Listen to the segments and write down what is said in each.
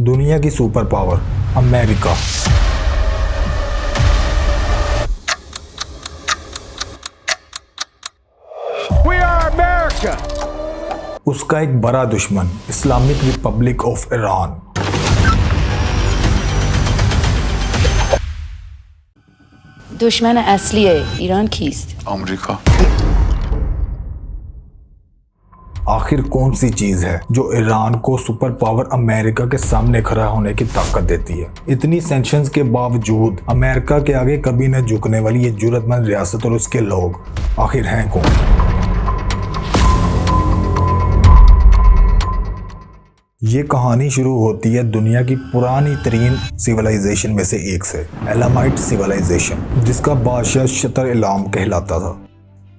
दुनिया की super power America. We are America. उसका एक बड़ा दुश्मन इस्लामिक रिपब्लिक ऑफ ईरान। दुश्मन असली ईरान कीस्ट? अमेरिका। आखिर कौन सी चीज है जो ईरान को सुपर पावर अमेरिका के सामने खड़ा होने की ताकत देती है? इतनी सैंक्शंस के बावजूद अमेरिका के आगे कभी न झुकने वाली ये जुर्रतमंद रियासत और उसके लोग आखिर हैं कौन? ये कहानी शुरू होती है दुनिया की पुरानी तरीन सिविलाइजेशन में से एक से, एलामाइट सिविलाइजेशन, जिसका बादशाह शतर इलाम कहलाता था।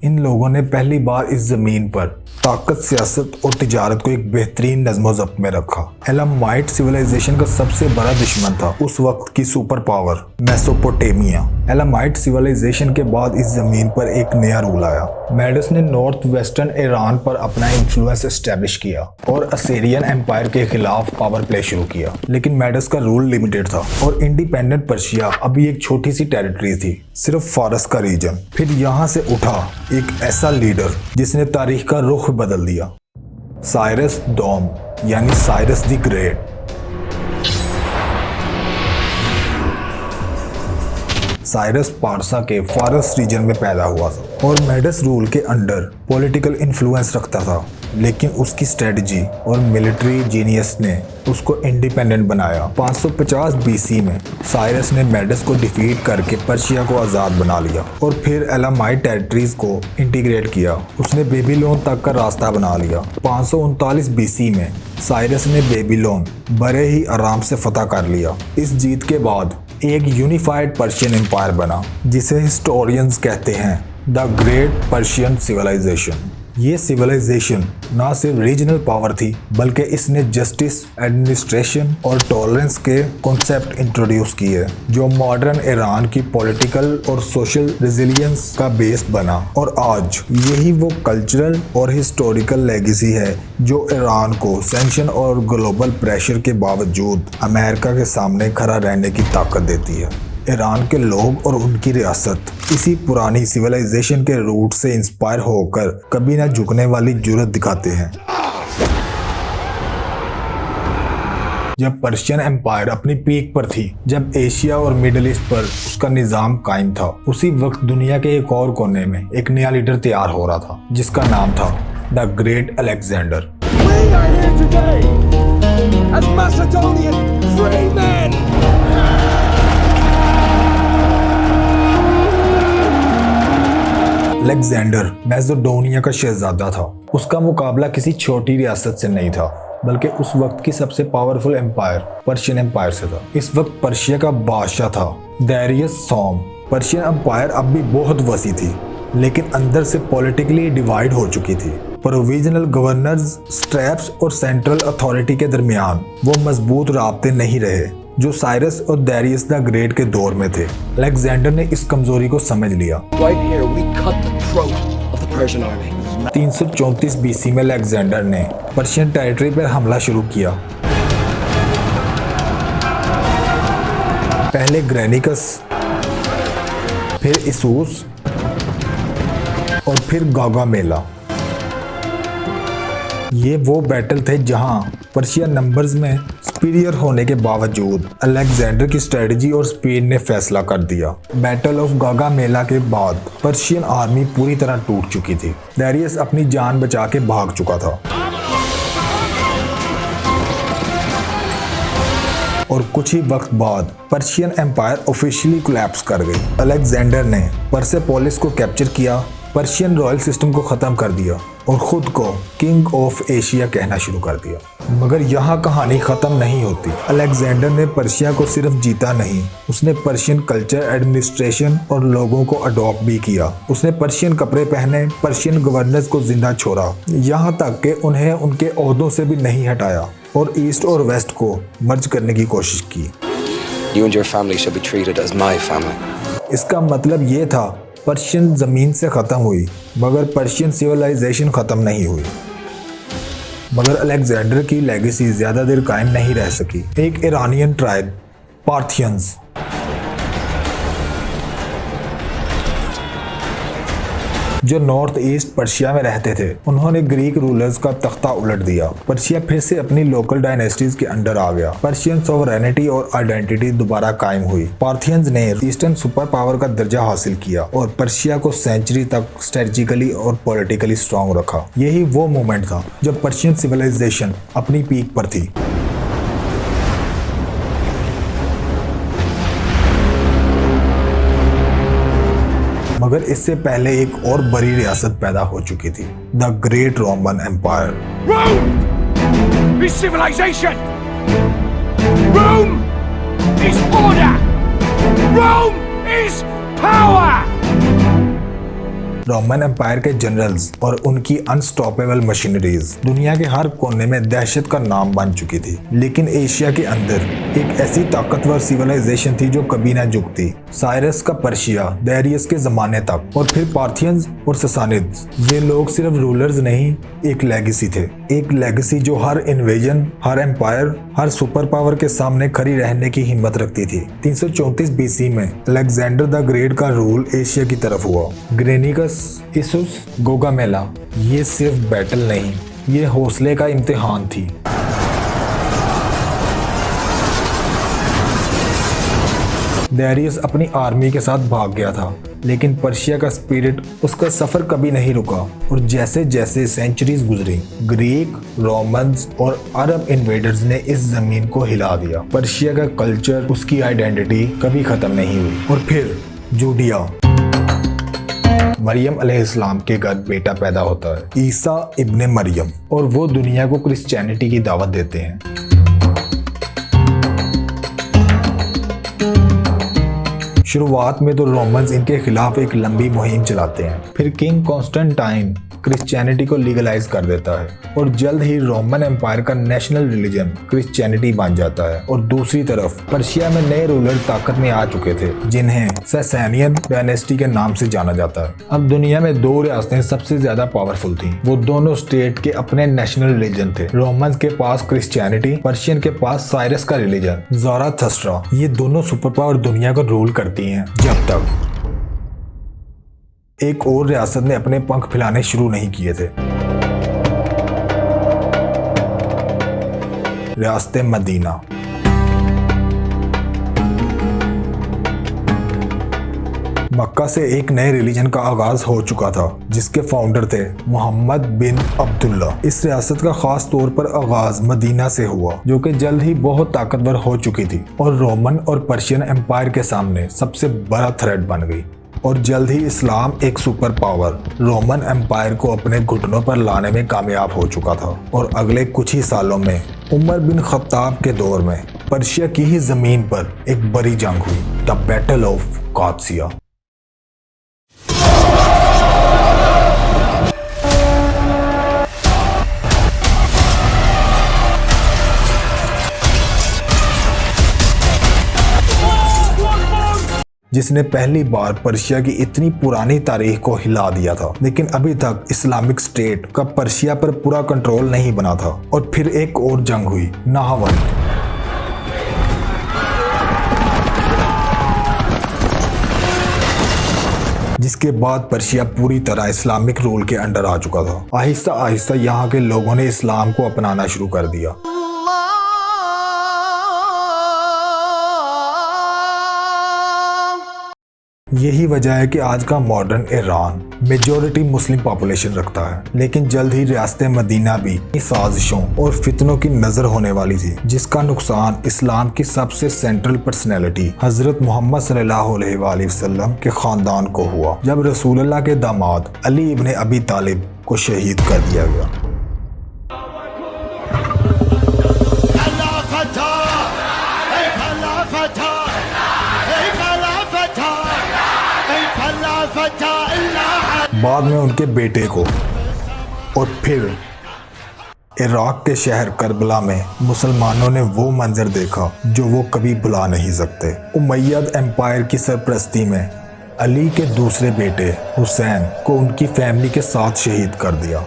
इन लोगों ने पहली बार इस जमीन पर ताकत, सियासत और तिजारत को एक बेहतरीन नज़्म ज़ब्त में रखा। एलामाइट सिविलाइजेशन का सबसे बड़ा दुश्मन था उस वक्त की super power Mesopotamia. Elamite civilisation के बाद इस जमीन पर एक नया रूल आया। मेडस ने नॉर्थ वेस्टर्न ईरान पर अपना इन्फ्लुएंस एस्टेब्लिश किया और असीरियन एम्पायर के खिलाफ पावर प्ले शुरू किया। लेकिन मेडस का रूल लिमिटेड था और इंडिपेंडेंट पर्शिया अभी एक छोटी सी टेरिटरी थी, सिर्फ फारस का रीजन। फिर यहाँ से उठा एक ऐसा लीडर जिसने तारीख का रुख बदल दिया, साइरस डोम यानी साइरस द ग्रेट। साइरस पारसा के फारस रीजन में पैदा हुआ था और मेडस रूल के अंडर पॉलिटिकल इन्फ्लुएंस रखता था, लेकिन उसकी स्ट्रेटजी और मिलिट्री जीनियस ने उसको इंडिपेंडेंट बनाया। 550 बीसी में साइरस ने मेडस को डिफीट करके पर्शिया को आज़ाद बना लिया और फिर एलामाइट टेरिटरीज को इंटीग्रेट किया। उसने बेबीलोन तक का रास्ता बना लिया। 539 बीसी में साइरस ने बेबीलोन बड़े ही आराम से फतह कर लिया। इस जीत के बाद एक यूनिफाइड पर्शियन एम्पायर बना, जिसे हिस्टोरियंस कहते हैं द ग्रेट पर्शियन सिविलाइजेशन। ये सिविलाइजेशन ना सिर्फ रीजनल पावर थी, बल्कि इसने जस्टिस, एडमिनिस्ट्रेशन और टॉलरेंस के कॉन्सेप्ट इंट्रोड्यूस किए, जो मॉडर्न ईरान की पॉलिटिकल और सोशल रेजिलियंस का बेस बना। और आज यही वो कल्चरल और हिस्टोरिकल लेगेसी है जो ईरान को सैंक्शन और ग्लोबल प्रेशर के बावजूद अमेरिका के सामने खड़ा रहने की ताकत देती है। ईरान के लोग और उनकी रियासत इसी पुरानी सिविलाइजेशन के रूट से इंस्पायर होकर कभी ना झुकने वाली जुर्रत दिखाते हैं। जब पर्शियन एम्पायर अपनी पीक पर थी, जब एशिया और मिडिल ईस्ट पर उसका निजाम कायम था, उसी वक्त दुनिया के एक और कोने में एक नया लीडर तैयार हो रहा था, जिसका नाम था the great Alexander. We are here today as Macedonian free men. Alexander Macedonia का शहजादा था। उसका मुकाबला किसी छोटी रियासत से नहीं था, बल्कि उस वक्त की सबसे पावरफुल एम्पायर पर्शियन एम्पायर से था। इस वक्त पर्शिया का बादशाह था दारियस सोम। पर्शियन एम्पायर अब भी बहुत वसी थी, लेकिन अंदर से पॉलिटिकली डिवाइड हो चुकी थी। प्रोविजनल गवर्नर्स, स्ट्रैप्स और सेंट्रल अथॉरिटी के दरमियान वो मजबूत राब्ते नहीं रहे जो साइरस और दारियस द ग्रेट के दौर में थे। अलेक्जेंडर ने इस कमजोरी को समझ लिया। Right here we cut the throat of the Persian army. 334 BC में अलेक्जेंडर ने पर्शियन टेरिटरी पर हमला शुरू किया। पहले ग्रेनिकस, फिर इसूस और फिर गागामेला। ये वो बैटल थे जहां पर्शिया नंबर्स में सुपीरियर होने के बावजूद अलेक्जेंडर की स्ट्रेटजी और स्पीड ने फैसला कर दिया। बैटल ऑफ गागामेला के बाद पर्शियन आर्मी पूरी तरह टूट चुकी थी। दारियस अपनी जान बचा के भाग चुका था और कुछ ही वक्त बाद पर्शियन एम्पायर ऑफिशियली कोलैप्स कर गई। अलेक्जेंडर ने परसेपोलिस को कैप्चर किया, पर्शियन रॉयल सिस्टम को ख़त्म कर दिया और ख़ुद को किंग ऑफ एशिया कहना शुरू कर दिया। मगर यहाँ कहानी ख़त्म नहीं होती। अलेक्जेंडर ने पर्शिया को सिर्फ जीता नहीं, उसने पर्शियन कल्चर, एडमिनिस्ट्रेशन और लोगों को अडॉप्ट भी किया। उसने पर्शियन कपड़े पहने, पर्शियन गवर्नर्स को जिंदा छोड़ा, यहाँ तक कि उन्हें उनके ओहदों से भी नहीं हटाया और ईस्ट और वेस्ट को मर्ज करने की कोशिश की। You and your family should be treated as my family. इसका मतलब ये था पर्शियन ज़मीन से ख़त्म हुई, मगर पर्शियन सिविलाइजेशन ख़त्म नहीं हुई। मगर अलेक्जेंडर की लेगेसी ज्यादा देर कायम नहीं रह सकी। एक ईरानियन ट्राइब पार्थियंस जो नॉर्थ ईस्ट पर्शिया में रहते थे, उन्होंने ग्रीक रूलर्स का तख्ता उलट दिया। पर्शिया फिर से अपनी लोकल डायनेस्टीज के अंडर आ गया। पर्शियन सॉवरेनिटी और आइडेंटिटी दोबारा कायम हुई। पार्थियंस ने ईस्टर्न सुपर पावर का दर्जा हासिल किया और पर्शिया को सेंचुरी तक स्ट्रेटेजिकली और पॉलिटिकली स्ट्रांग रखा। यही वो मोमेंट था जब पर्शियन सिविलाइजेशन अपनी पीक पर थी। मगर इससे पहले एक और बड़ी रियासत पैदा हो चुकी थी, the great Roman empire. Rome is civilization. Rome is order. Rome is power. Roman empire के जनरल्स और उनकी अनस्टॉपेबल मशीनरीज दुनिया के हर कोने में दहशत का नाम बन चुकी थी। लेकिन एशिया के अंदर एक ऐसी ताकतवर सिविलाइजेशन थी जो कभी ना झुकती। साइरस का पर्शिया दैरियस के जमाने तक और फिर पार्थियंस और ससानिड्स, ये लोग सिर्फ रूलर्स नहीं, एक लेगेसी थे। एक लेगेसी जो हर इन्वेजन, हर एम्पायर, हर सुपर पावर के सामने खड़ी रहने की हिम्मत रखती थी। 334 बीसी में अलेक्जेंडर द ग्रेट का रूल एशिया की तरफ हुआ। ग्रेनिकस, इसुस, गोगामेला, ये सिर्फ बैटल नहीं, ये हौसले का इम्तिहान थी। दैरियस अपनी आर्मी के साथ भाग गया था, लेकिन पर्शिया का स्पिरिट, उसका सफर कभी नहीं रुका। और जैसे जैसे सेंचुरीज गुजरी, ग्रीक, रोमन्स और अरब इन्वेडर्स ने इस जमीन को हिला दिया। पर्शिया का कल्चर, उसकी आइडेंटिटी कभी खत्म नहीं हुई। और फिर जूडिया, मरियम अलैहिस्सलाम के घर बेटा पैदा होता है, ईसा इब्ने मरियम, और वो दुनिया को क्रिश्चियनिटी की दावत देते हैं। शुरुआत में तो रोमन्स इनके खिलाफ एक लंबी मुहिम चलाते हैं। फिर किंग कॉन्स्टेंटाइन क्रिश्चियनिटी को लीगलाइज कर देता है और जल्द ही रोमन एम्पायर का नेशनल रिलीजन क्रिश्चियनिटी बन जाता है। और दूसरी तरफ पर्शिया में नए रूलर ताकत में आ चुके थे, जिन्हें सैसानियन डायनेस्टी के नाम से जाना जाता है। अब दुनिया में दो रियासतें सबसे ज्यादा पावरफुल थी। वो दोनों स्टेट के अपने नेशनल रिलीजन थे। रोमन्स के पास क्रिश्चियनिटी, पर्शियन के पास साइरस का रिलीजन ज़ोराथस्ट्रा। ये दोनों सुपर पावर दुनिया को रूल करती हैं, जब तक एक और रियासत ने अपने पंख फैलाने शुरू नहीं किए थे। रियासत मदीना। मक्का से एक नए रिलीजन का आगाज हो चुका था, जिसके फाउंडर थे मोहम्मद बिन अब्दुल्ला। इस रियासत का खास तौर पर आगाज मदीना से हुआ, जो कि जल्द ही बहुत ताकतवर हो चुकी थी और रोमन और पर्शियन एम्पायर के सामने सबसे बड़ा थ्रेट बन गई। और जल्द ही इस्लाम एक सुपर पावर रोमन एम्पायर को अपने घुटनों पर लाने में कामयाब हो चुका था। और अगले कुछ ही सालों में उमर बिन खत्ताब के दौर में पर्शिया की ही जमीन पर एक बड़ी जंग हुई, द बैटल ऑफ कादसिया। जिसने पहली बार पर्शिया की इतनी पुरानी तारीख को हिला दिया था। लेकिन अभी तक इस्लामिक स्टेट का पर्शिया पर पूरा कंट्रोल नहीं बना था। और फिर एक और जंग हुई, नाहवन। जिसके बाद पर्शिया पूरी तरह इस्लामिक रूल के अंडर आ चुका था। आहिस्ता आहिस्ता यहाँ के लोगों ने इस्लाम को अपनाना शुरू कर दिया। यही वजह है कि आज का modern Iran majority Muslim population रखता है। लेकिन जल्द ही रियासत मदीना भी साजिशों और फितनों की नजर होने वाली थी, जिसका नुकसान इस्लाम की सबसे सेंट्रल पर्सनैलिटी हजरत मोहम्मद सल्लल्लाहु अलैहि वसल्लम के खानदान को हुआ, जब रसूलुल्लाह के दामाद अली इब्ने अबी तालिब को शहीद कर दिया गया। बाद में उनके बेटे को, और फिर इराक के शहर करबला में मुसलमानों ने वो मंजर देखा जो वो कभी भुला नहीं सकते। उमैयद एम्पायर की सरपरस्ती में अली के दूसरे बेटे हुसैन को उनकी फैमिली के साथ शहीद कर दिया।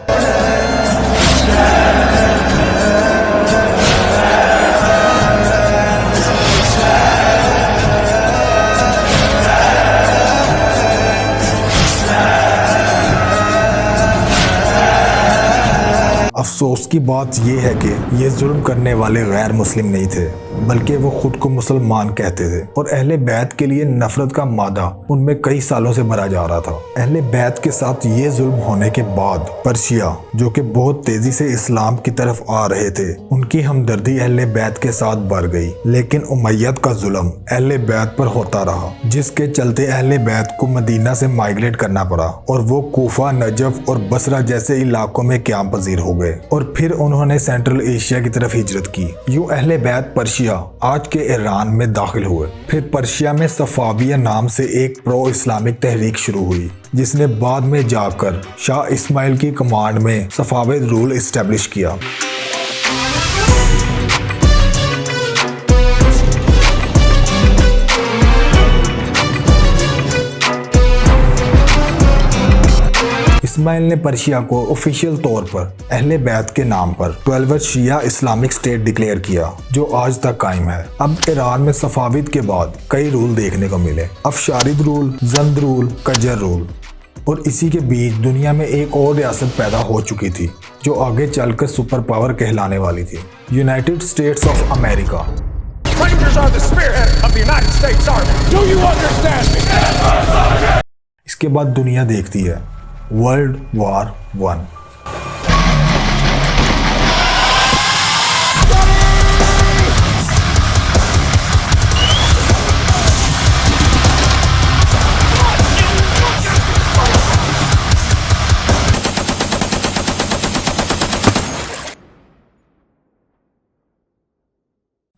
अफसोस की बात यह है कि ये जुल्म करने वाले गैर मुस्लिम नहीं थे, बल्कि वो खुद को मुसलमान कहते थे और अहले बैत के लिए नफरत का मादा उनमें कई सालों से भरा जा रहा था। अहले बैत के साथ ये जुल्म होने के बाद पर्शिया, जो कि बहुत तेजी से इस्लाम की तरफ आ रहे थे, उनकी हमदर्दी अहले बैत के साथ बढ़ गई। लेकिन उमैयद का जुल्म अहले बैत पर होता रहा, जिसके चलते अहले बैत को मदीना से माइग्रेट करना पड़ा और वो कूफा, नजफ और बसरा जैसे इलाकों में क़याम पजीर हो गए और फिर उन्होंने सेंट्रल एशिया की तरफ हिजरत की। यूं अहले बैत पर्शिया आज के ईरान में दाखिल हुए। फिर पर्शिया में सफाविया नाम से एक प्रो इस्लामिक तहरीक शुरू हुई, जिसने बाद में जाकर शाह इस्माइल की कमांड में सफाविद रूल इस्टेब्लिश किया। इस्माइल ने पर्शिया को ऑफिशियल तौर पर अहले बैत के नाम पर 12th शिया इस्लामिक स्टेट डिक्लेयर किया, जो आज तक कायम है। अब ईरान में सफाविद के बाद कई रूल देखने को मिले, अफशारिद रूल, जंद रूल, कजर रूल, और इसी के बीच दुनिया में एक और रियासत पैदा हो चुकी थी जो आगे चलकर सुपर पावर कहलाने वाली थी, United states of America. Strangers are the spearhead of the United States Army. Do you understand me? इसके बाद दुनिया देखती है वर्ल्ड वॉर 1।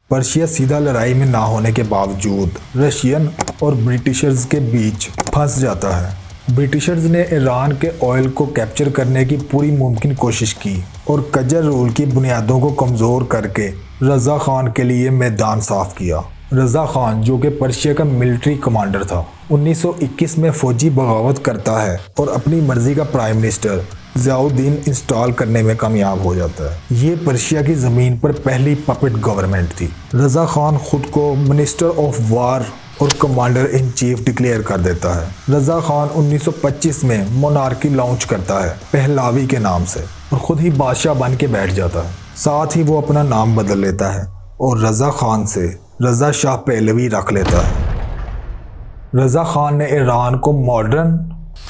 पर्शिया सीधा लड़ाई में ना होने के बावजूद रशियन और ब्रिटिशर्स के बीच फंस जाता है। ब्रिटिशर्स ने ईरान के ऑयल को कैप्चर करने की पूरी मुमकिन कोशिश की और कजर रूल की बुनियादों को कमज़ोर करके रज़ा खान के लिए मैदान साफ किया। रज़ा खान, जो कि पर्शिया का मिलिट्री कमांडर था, 1921 में फौजी बगावत करता है और अपनी मर्जी का प्राइम मिनिस्टर ज़ियाउद्दीन इंस्टॉल करने में कामयाब हो जाता है। ये पर्शिया की ज़मीन पर पहली पपेट गवर्नमेंट थी। रज़ा खान खुद को मिनिस्टर ऑफ वार और कमांडर इन चीफ डिक्लेयर कर देता है। रज़ा खान 1925 में मोनार्की लॉन्च करता है पहलावी के नाम से और ख़ुद ही बादशाह बन के बैठ जाता है। साथ ही वो अपना नाम बदल लेता है और रज़ा खान से रज़ा शाह पहलवी रख लेता है। रज़ा खान ने ईरान को मॉडर्न,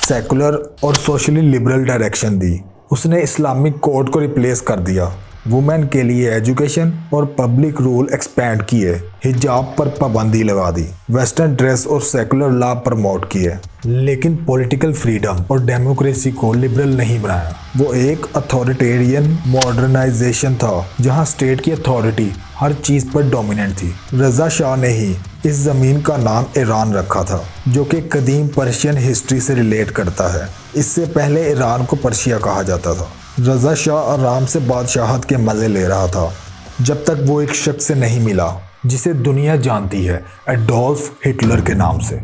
सेकुलर और सोशली लिबरल डायरेक्शन दी। उसने इस्लामिक कोड को रिप्लेस कर दिया, वुमेन के लिए एजुकेशन और पब्लिक रूल एक्सपैंड किए, हिजाब पर पाबंदी लगा दी, वेस्टर्न ड्रेस और सेकुलर लॉ प्रमोट किए, लेकिन पॉलिटिकल फ्रीडम और डेमोक्रेसी को लिबरल नहीं बनाया। वो एक अथॉरिटेरियन मॉडर्नाइजेशन था जहां स्टेट की अथॉरिटी हर चीज़ पर डोमिनेंट थी। रज़ा शाह ने ही इस ज़मीन का नाम ईरान रखा था, जो कि कदीम पर्शियन हिस्ट्री से रिलेट करता है। इससे पहले ईरान को पर्शिया कहा जाता था। रज़ा शाह आराम से बादशाहत के मज़े ले रहा था जब तक वो एक शख्स से नहीं मिला जिसे दुनिया जानती है एडोल्फ हिटलर के नाम से।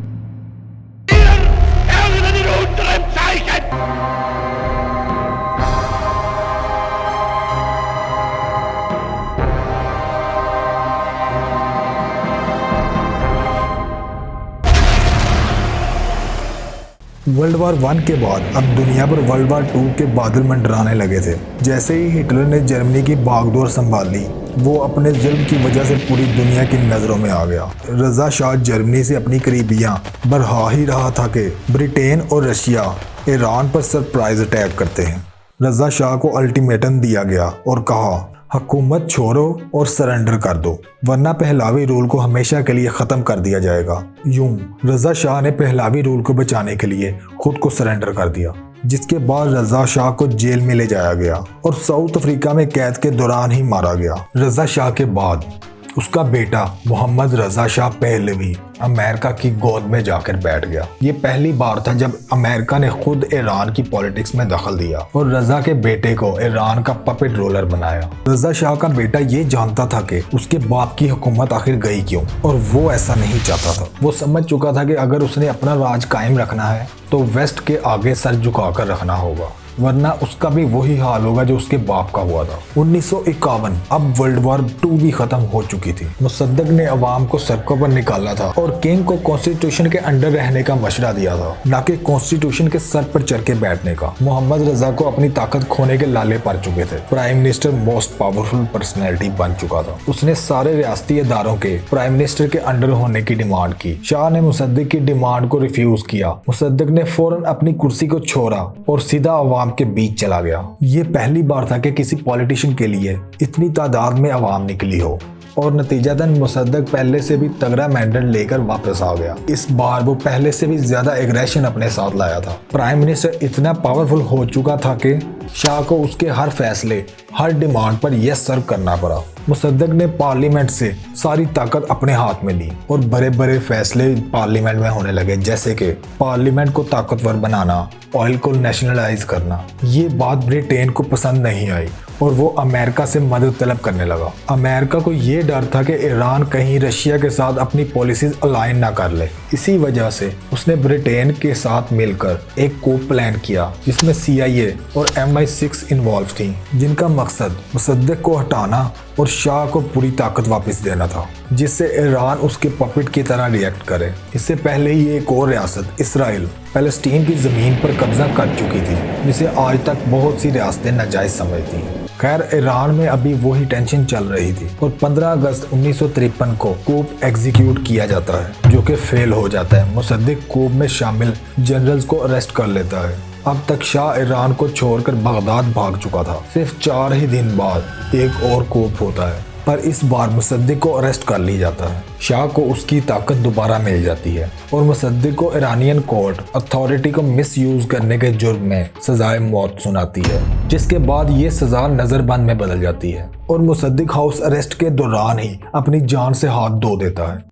वर्ल्ड वार 1 के बाद अब दुनिया पर वर्ल्ड वार 2 के बादल मंडराने लगे थे। जैसे ही हिटलर ने जर्मनी की बागडोर संभाली, वो अपने जुल्म की वजह से पूरी दुनिया की नज़रों में आ गया। रज़ा शाह जर्मनी से अपनी करीबियां बढ़ा ही रहा था कि ब्रिटेन और रशिया ईरान पर सरप्राइज अटैक करते हैं। रज़ा शाह को अल्टीमेटम दिया गया और कहा, हुकूमत छोड़ो और सरेंडर कर दो, वरना पहलावी रूल को हमेशा के लिए ख़त्म कर दिया जाएगा। यूं रज़ा शाह ने पहलावी रूल को बचाने के लिए खुद को सरेंडर कर दिया, जिसके बाद रज़ा शाह को जेल में ले जाया गया और साउथ अफ्रीका में कैद के दौरान ही मारा गया। रज़ा शाह के बाद उसका बेटा मोहम्मद रज़ा शाह पहलवी अमेरिका की गोद में जाकर बैठ गया। ये पहली बार था जब अमेरिका ने खुद ईरान की पॉलिटिक्स में दखल दिया और रज़ा के बेटे को ईरान का पपेट रोलर बनाया। रज़ा शाह का बेटा ये जानता था कि उसके बाप की हुकूमत आखिर गई क्यों, और वो ऐसा नहीं चाहता था। वो समझ चुका था कि अगर उसने अपना राज कायम रखना है तो वेस्ट के आगे सर झुकाकर रखना होगा। वरना उसका भी वही हाल होगा जो उसके बाप का हुआ था। 1951 अब वर्ल्ड वॉर 2 भी खत्म हो चुकी थी। मुसद्दक ने अवाम को सड़कों पर निकाला था और किंग को कॉन्स्टिट्यूशन के अंडर रहने का मशवरा दिया था, न कि कॉन्स्टिट्यूशन के सर पर चढ़ के बैठने का। मोहम्मद रजा को अपनी ताकत खोने के लाले पड़ चुके थे। Prime minister most powerful personality बन चुका था। उसने सारे रियासती इदारों के प्राइम मिनिस्टर के अंडर होने की डिमांड की। शाह ने मुसद्दक की डिमांड को रिफ्यूज किया। मुसद्दक ने फौरन अपनी कुर्सी को छोड़ा और सीधा अवाम के बीच चला गया। ये पहली बार था कि किसी पॉलिटिशियन के लिए इतनी तादाद में अवाम निकली हो और नतीजतन मुसद्दक पहले से भी तगड़ा मैंडेट लेकर वापस आ गया। इस बार वो पहले से भी ज्यादा एग्रेशन अपने साथ लाया था। प्राइम मिनिस्टर इतना पावरफुल हो चुका था कि शाह को उसके हर फैसले, हर डिमांड पर यस सर करना पड़ा। मुसद्दक ने पार्लियामेंट से सारी ताकत अपने हाथ में ली और बड़े बड़े फैसले पार्लियामेंट में होने लगे, जैसे कि पार्लियामेंट को ताकतवर बनाना, ऑयल को नेशनलाइज करना। ये बात ब्रिटेन को पसंद नहीं आई और वो अमेरिका से मदद तलब करने लगा। अमेरिका को ये डर था कि ईरान कहीं रशिया के साथ अपनी पॉलिसीज अलाइन ना कर ले। इसी वजह से उसने ब्रिटेन के साथ मिलकर एक कोप प्लान किया जिसमें CIA और MI6 इन्वॉल्व थी, जिनका मकसद मुसद्दक को हटाना और शाह को पूरी ताकत वापस देना था, जिससे ईरान उसके पपेट की तरह रिएक्ट करे। इससे पहले ही एक और रियासत इसराइल पैलेस्टीन की जमीन पर कब्जा कर चुकी थी, जिसे आज तक बहुत सी रियासतें नाजायज समझती हैं। खैर, ईरान में अभी वही टेंशन चल रही थी और 15 अगस्त 1953 को कूप एग्जीक्यूट किया जाता है, जो कि फेल हो जाता है। मुसद्दक कूप में शामिल जनरल्स को अरेस्ट कर लेता है। अब तक शाह ईरान को छोड़कर बगदाद भाग चुका था। सिर्फ 4 ही दिन बाद एक और कूप होता है, पर इस बार मुसद्दक को अरेस्ट कर लिया जाता है। शाह को उसकी ताकत दोबारा मिल जाती है और मुसद्दक को ईरानियन कोर्ट अथॉरिटी को मिसयूज करने के जुर्म में सजाए मौत सुनाती है, जिसके बाद ये सजा नजरबंद में बदल जाती है और मुसद्दक हाउस अरेस्ट के दौरान ही अपनी जान से हाथ धो देता है।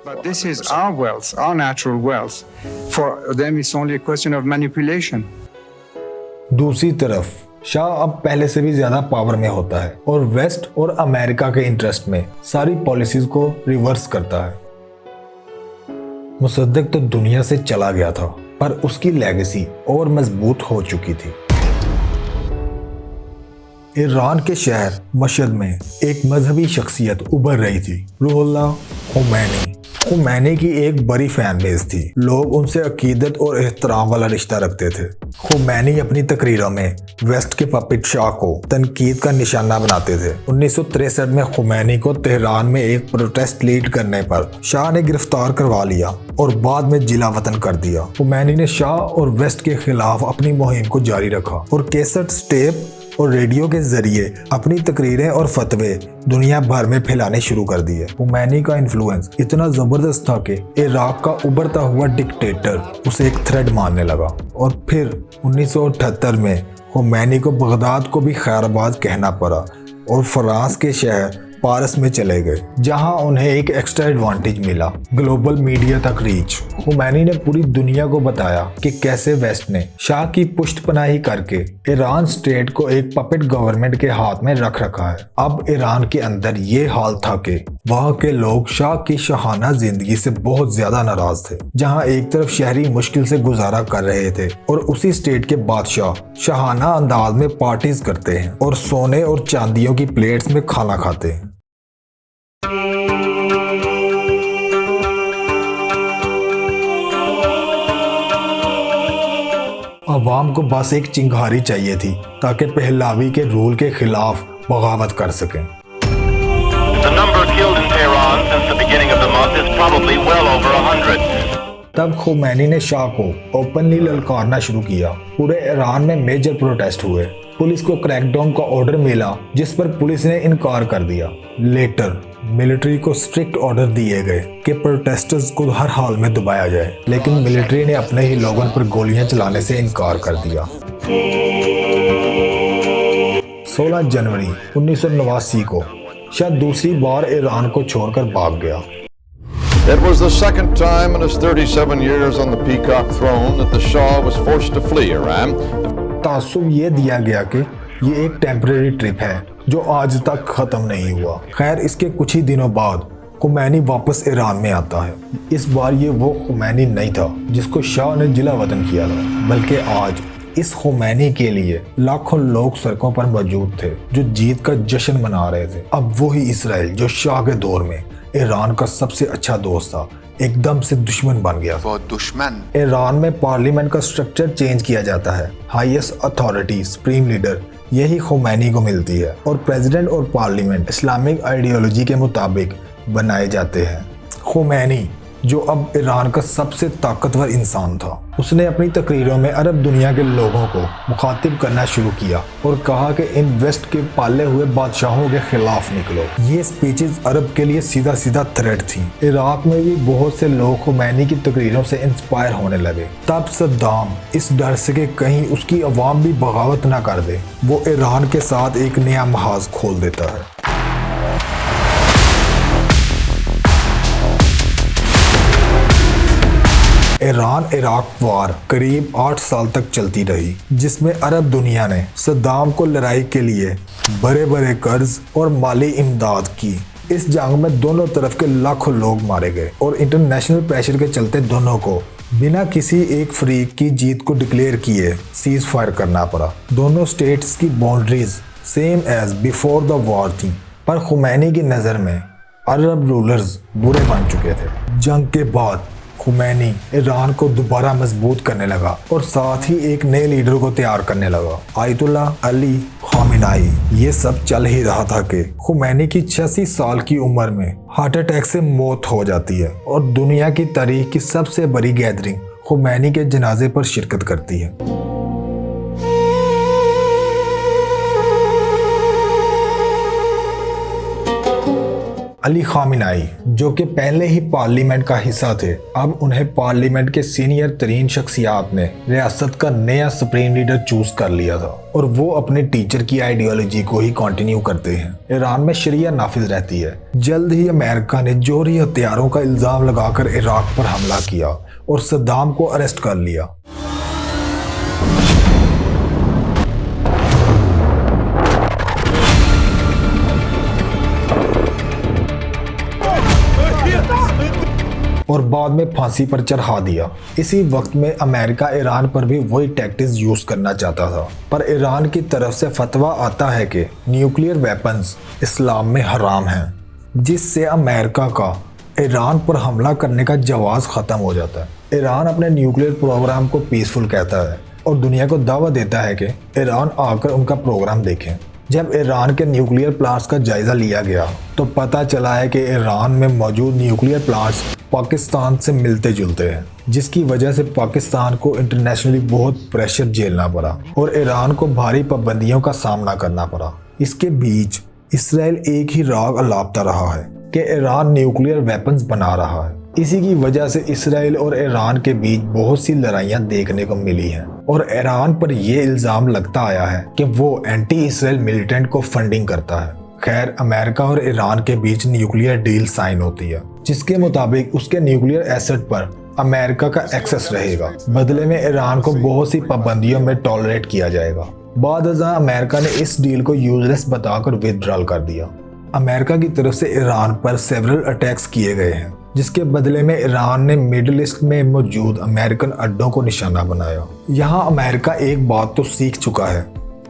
But this is our wealth, our natural wealth. For them, it's only a question of manipulation. दूसरी तरफ शाह अब पहले से भी ज्यादा पावर में होता है और वेस्ट और अमेरिका के इंटरेस्ट में सारी पॉलिसीज को रिवर्स करता है। मुसद्दक तो दुनिया से चला गया था, पर उसकी लेगेसी और मजबूत हो चुकी थी। ईरान के शहर मशहद में एक मजहबी शख्सियत उभर रही थी, रूहुल्लाह खुमैनी। खुमैनी की एक बड़ी फैन बेस थी। लोग उनसे अकीदत और एहतराम वाला रिश्ता रखते थे। खुमैनी अपनी तकरीरों में वेस्ट के पपेट शाह को तनकीद का निशाना बनाते थे। 1963 में खुमैनी को तेहरान में एक प्रोटेस्ट लीड करने पर शाह ने गिरफ्तार करवा लिया और बाद में जिला वतन कर दिया। खुमैनी ने शाह और वेस्ट के खिलाफ अपनी मुहिम को जारी रखा और कैसेट, टेप और रेडियो के जरिए अपनी तकरीरें और फतवे दुनिया भर में फैलाने शुरू कर दिए। खुमैनी का इन्फ्लुएंस इतना जबरदस्त था कि इराक का उभरता हुआ डिक्टेटर उसे एक थ्रेड मानने लगा और फिर 1978 में खुमैनी को बगदाद को भी खैराबाद कहना पड़ा और फ्रांस के शहर पारस में चले गए, जहां उन्हें एक एक्स्ट्रा एडवांटेज मिला, ग्लोबल मीडिया तक रीच। खुमैनी ने पूरी दुनिया को बताया कि कैसे वेस्ट ने शाह की पुष्टपनाही करके ईरान स्टेट को एक पपेट गवर्नमेंट के हाथ में रख रखा है। अब ईरान के अंदर ये हाल था कि वहां के लोग शाह की शाहाना जिंदगी से बहुत ज्यादा नाराज थे। जहां एक तरफ शहरी मुश्किल से गुजारा कर रहे थे और उसी स्टेट के बादशाह शाहाना अंदाज में पार्टीज करते हैं और सोने और चांदियों की प्लेट्स में खाना खाते हैं। अवाम को बस एक चिंगारी चाहिए थी ताकि पहलावी के रूल के खिलाफ बगावत कर सकें। The number killed in Tehran since the beginning of the month is probably well over 100. तब खुमैनी ने शाह को ओपनली ललकारना शुरू किया। पूरे ईरान में मेजर प्रोटेस्ट हुए। पुलिस को क्रैकडाउन का ऑर्डर मिला, जिस पर पुलिस ने इनकार कर दिया। लेटर मिलिट्री को स्ट्रिक्ट ऑर्डर दिए गए कि प्रोटेस्टर्स को हर हाल में दबाया जाए, लेकिन मिलिट्री ने अपने ही लोगों पर गोलियां चलाने से इनकार कर दिया। 16 जनवरी 1989 को शाह दूसरी बार ईरान को छोड़कर भाग गया। It was the second time in his 37 years on the peacock throne that the Shah was forced to flee Iran. तासुब ये दिया गया कि ये एक टेम्परेरी ट्रिप है जो आज तक खत्म नहीं हुआ। खैर, इसके कुछ ही दिनों बाद खुमैनी वापस ईरान में आता है। इस बार ये वो खुमैनी नहीं था जिसको शाह ने जिला वतन किया था, बल्कि आज इस खुमैनी के लिए लाखों लोग सड़कों पर मौजूद थे जो जीत का जश्न मना रहे थे। अब वही इसराइल जो शाह के दौर में ईरान का सबसे अच्छा दोस्त था एकदम से दुश्मन बन गया। वो दुश्मन। ईरान में पार्लियामेंट का स्ट्रक्चर चेंज किया जाता है। हाईएस्ट अथॉरिटी सुप्रीम लीडर यही खुमैनी को मिलती है और प्रेसिडेंट और पार्लियामेंट इस्लामिक आइडियोलॉजी के मुताबिक बनाए जाते हैं। खुमैनी जो अब ईरान का सबसे ताकतवर इंसान था, उसने अपनी तकरीरों में अरब दुनिया के लोगों को मुखातिब करना शुरू किया और कहा कि इन वेस्ट के पाले हुए बादशाहों के खिलाफ निकलो। ये स्पीचेस अरब के लिए सीधा सीधा थ्रेट थी। इराक में भी बहुत से लोग खुमैनी की तकरीरों से इंस्पायर होने लगे। तब सद्दाम इस डर से कि कहीं उसकी अवाम भी बगावत ना कर दे, वो ईरान के साथ एक नया महाज खोल देता है। ईरान इराक वार करीब 8 साल तक चलती रही, जिसमें अरब दुनिया ने सद्दाम को लड़ाई के लिए बड़े बड़े कर्ज और माली इमदाद की। इस जंग में दोनों तरफ के लाखों लोग मारे गए और इंटरनेशनल प्रेशर के चलते दोनों को बिना किसी एक फरीक की जीत को डिक्लेयर किए सीज फायर करना पड़ा। दोनों स्टेट्स की boundaries same as before the war थी, पर खुमैनी की नज़र में अरब रूलर्स बुरे बन चुके थे। जंग के बाद खुमैनी ईरान को दोबारा मजबूत करने लगा और साथ ही एक नए लीडर को तैयार करने लगा, आयतुल्लाह अली खामेनेई। ये सब चल ही रहा था कि खुमैनी की 86 साल की उम्र में हार्ट अटैक से मौत हो जाती है और दुनिया की तारीख की सबसे बड़ी गैदरिंग खुमैनी के जनाजे पर शिरकत करती है। अली खामेनेई जो कि पहले ही पार्लियामेंट का हिस्सा थे, अब उन्हें पार्लियामेंट के सीनियर तरीन शख्सियात ने रियासत का नया सुप्रीम लीडर चूज कर लिया था और वो अपने टीचर की आइडियोलॉजी को ही कंटिन्यू करते हैं। ईरान में शरिया नाफिज रहती है। जल्द ही अमेरिका ने जोहरी हथियारों का इल्जाम लगाकर इराक पर हमला किया और सद्दाम को अरेस्ट कर लिया। और बाद में फांसी पर चढ़ा दिया। इसी वक्त में अमेरिका ईरान पर भी वही टैक्टिक्स यूज करना चाहता था, पर ईरान की तरफ से फतवा आता है कि न्यूक्लियर वेपन्स इस्लाम में हराम हैं, जिससे अमेरिका का ईरान पर हमला करने का जवाज खत्म हो जाता है। ईरान अपने न्यूक्लियर प्रोग्राम को पीसफुल कहता है और दुनिया को दावा देता है कि ईरान आकर उनका प्रोग्राम देखें। जब ईरान के न्यूक्लियर प्लांट्स का जायजा लिया गया तो पता चला है कि ईरान में मौजूद न्यूक्लियर प्लांट्स पाकिस्तान से मिलते जुलते हैं, जिसकी वजह से पाकिस्तान को इंटरनेशनली बहुत प्रेशर झेलना पड़ा और ईरान को भारी पाबंदियों का सामना करना पड़ा। इसके बीच इसराइल एक ही राग अलापता रहा है कि ईरान न्यूक्लियर वेपन्स बना रहा है। इसी की वजह से इसराइल और ईरान के बीच बहुत सी लड़ाइयां देखने को मिली हैं और ईरान पर यह इल्जाम लगता आया है कि वो एंटी इसराइल मिलिटेंट को फंडिंग करता है। खैर, अमेरिका और ईरान के बीच न्यूक्लियर डील साइन होती है, जिसके मुताबिक उसके न्यूक्लियर एसेट पर अमेरिका का एक्सेस रहेगा। बदले में ईरान को बहुत सी पाबंदियों में टॉलरेट किया जाएगा। बाद-ए-ज़ां अमेरिका ने इस डील को यूजलेस बताकर विथड्रॉल कर दिया। अमेरिका की तरफ से ईरान पर सेवरल अटैक्स किए गए हैं, जिसके बदले में ईरान ने मिडिल ईस्ट में मौजूद अमेरिकन अड्डों को निशाना बनाया। यहाँ अमेरिका एक बात तो सीख चुका है,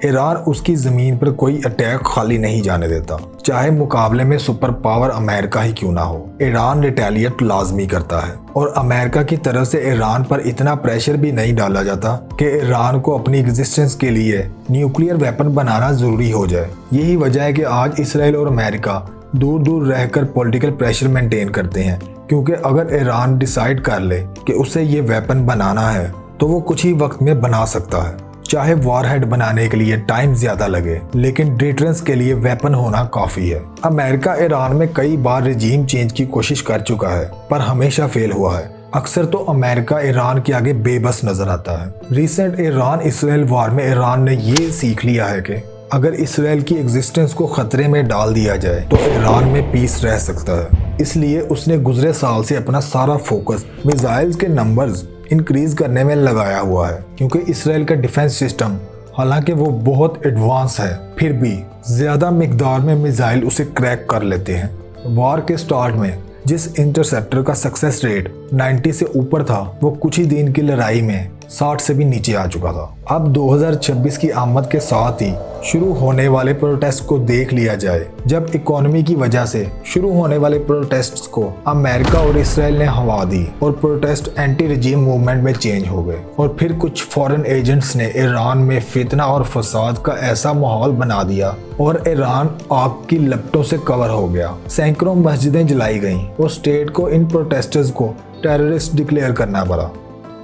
ईरान उसकी ज़मीन पर कोई अटैक खाली नहीं जाने देता, चाहे मुकाबले में सुपर पावर अमेरिका ही क्यों ना हो। ईरान रिटेलिएट लाजमी करता है और अमेरिका की तरफ से ईरान पर इतना प्रेशर भी नहीं डाला जाता कि ईरान को अपनी एग्जिस्टेंस के लिए न्यूक्लियर वेपन बनाना ज़रूरी हो जाए। यही वजह है कि आज इसराइल और अमेरिका दूर दूर रहकर पॉलिटिकल प्रेशर मेंटेन करते हैं, क्योंकि अगर ईरान डिसाइड कर ले कि उसे ये वेपन बनाना है तो वो कुछ ही वक्त में बना सकता है। चाहे वॉरहेड बनाने के लिए टाइम ज्यादा लगे, लेकिन डिटरेंस के लिए वेपन होना काफी है। अमेरिका ईरान में कई बार रिजीम चेंज की कोशिश कर चुका है, पर हमेशा फेल हुआ है। अक्सर तो अमेरिका ईरान के आगे बेबस नजर आता है। रिसेंट ईरान इसराइल वार में ईरान ने ये सीख लिया है कि अगर इसराइल की एग्जिस्टेंस को खतरे में डाल दिया जाए तो ईरान में पीस रह सकता है। इसलिए उसने गुजरे साल से अपना सारा फोकस मिसाइल्स के नंबर्स इंक्रीज करने में लगाया हुआ है, क्योंकि इसराइल का डिफेंस सिस्टम हालांकि वो बहुत एडवांस है, फिर भी ज्यादा मिकदार में मिसाइल उसे क्रैक कर लेते हैं। वार के स्टार्ट में जिस इंटरसेप्टर का सक्सेस रेट 90 से ऊपर था, वो कुछ ही दिन की लड़ाई में 60 से भी नीचे आ चुका था। अब 2026 की आमद के साथ ही शुरू होने वाले प्रोटेस्ट को देख लिया जाए। जब इकोनॉमी की वजह से शुरू होने वाले प्रोटेस्ट्स को अमेरिका और इसराइल ने हवा दी और प्रोटेस्ट एंटी रिजीम मूवमेंट में चेंज हो गए, और फिर कुछ फॉरेन एजेंट्स ने ईरान में फितना और फसाद का ऐसा माहौल बना दिया और ईरान आग की लपटों से कवर हो गया। सैकड़ों मस्जिदें जलाई गईं और स्टेट को इन प्रोटेस्टर्स को टेररिस्ट डिक्लेयर करना पड़ा।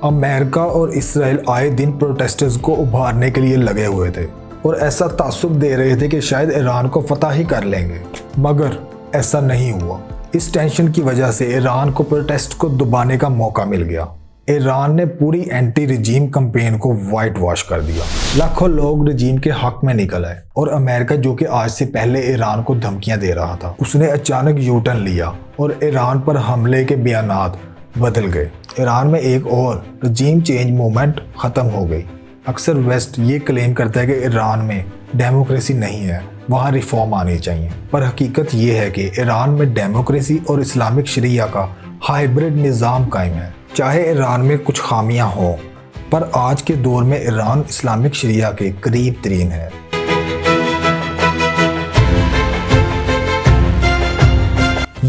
अमेरिका और इसराइल आए दिन प्रोटेस्टर्स को उभारने के लिए लगे हुए थे और ऐसा तासुब दे रहे थे कि शायद ईरान को फतह ही कर लेंगे, मगर ऐसा नहीं हुआ। इस टेंशन की वजह से ईरान को प्रोटेस्ट को दबाने का मौका मिल गया। ईरान ने पूरी एंटी रिजीम कैंपेन को वाइट वॉश कर दिया। लाखों लोग रिजीम के हक में निकल आए और अमेरिका, जो कि आज से पहले ईरान को धमकियां दे रहा था, उसने अचानक यू टर्न लिया और ईरान पर हमले के बयानात बदल गए। ईरान में एक और रिजीम चेंज मूवमेंट खत्म हो गई। अक्सर वेस्ट ये क्लेम करता है कि ईरान में डेमोक्रेसी नहीं है, वहाँ रिफॉर्म आनी चाहिए, पर हकीकत ये है कि ईरान में डेमोक्रेसी और इस्लामिक शरिया का हाइब्रिड निज़ाम कायम है। चाहे ईरान में कुछ खामियां हों, पर आज के दौर में ईरान इस्लामिक शरिया के करीब तरीन है।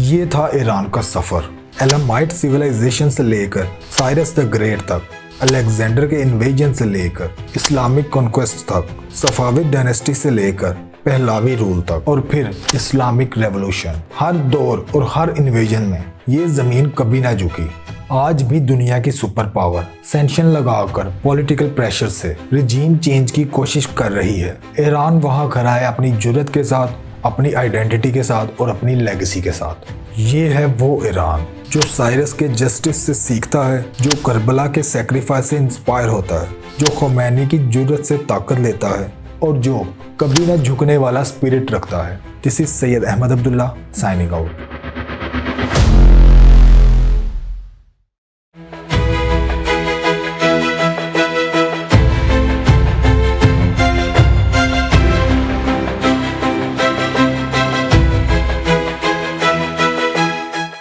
ये था ईरान का सफ़र। एलामाइट सिविलाइजेशन से लेकर साइरस द ग्रेट तक, अलेक्जेंडर के इन्वेजन से लेकर इस्लामिक कॉन्क्वेस्ट तक, सफाविद डायनेस्टी से लेकर पहलावी रूल तक, और फिर इस्लामिक रेवोल्यूशन। हर दौर और हर इन्वेजन में ये ज़मीन कभी ना झुकी। आज भी दुनिया की सुपर पावर सैंक्शन लगाकर पॉलिटिकल प्रेशर से रिजीम चेंज की कोशिश कर रही है। ईरान वहाँ खड़ा है अपनी जुर्रत के साथ, अपनी आइडेंटिटी के साथ और अपनी लेगेसी के साथ। ये है वो ईरान जो साइरस के जस्टिस से सीखता है, जो करबला के सेक्रीफाइस से इंस्पायर होता है, जो खुमैनी की जुर्रत से ताकत लेता है और जो कभी न झुकने वाला स्पिरिट रखता है। This is Syed Ahmed Abdullah signing out.